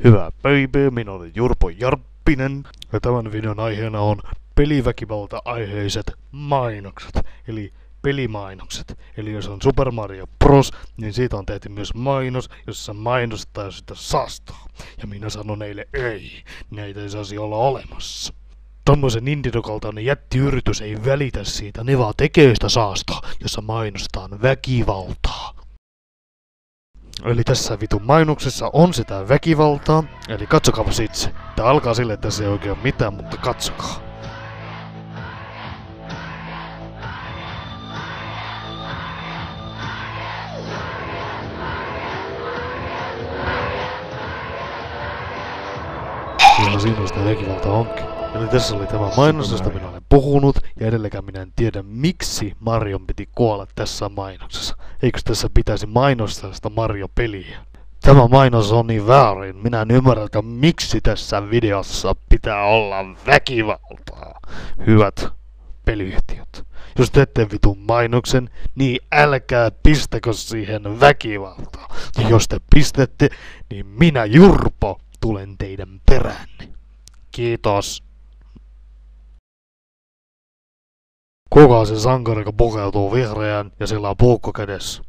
Hyvää päivää, minä olen Jurpo Jarppinen ja tämän videon aiheena on peliväkivalta-aiheiset mainokset, eli pelimainokset. Eli jos on Super Mario Bros, niin siitä on tehty myös mainos, jossa mainostaa sitä saastaa. Ja minä sanon neille ei, näitä ei saisi olla olemassa. Tommosen Nintendokaltainen jättiyritys ei välitä siitä, ne vaan tekee sitä saastaa, jossa mainostaan väkivaltaa. Eli tässä vitun mainoksessa on sitä väkivaltaa, eli katsokaa itse. Tää alkaa silleen, että tässä ei oikein ole mitään, mutta katsokaa. Ja siinä sitä väkivaltaa onkin. Eli tässä oli tämä mainos, josta minä olen puhunut, ja edelleenkään minä en tiedä, miksi Marion piti kuolla tässä mainoksessa. Eikö tässä pitäisi mainostaa sitä Mario-peliä? Tämä mainos on niin väärin. Minä en ymmärräkään, miksi tässä videossa pitää olla väkivaltaa. Hyvät peliyhtiöt. Jos teette vitun mainoksen, niin älkää pistäkö siihen väkivaltaa. Ja jos te pistätte, niin minä Jurpo tulen teidän peränne. Kiitos. Kuka on se sankari, joka pukeutuu vihreään ja sillä on puukko kädessä?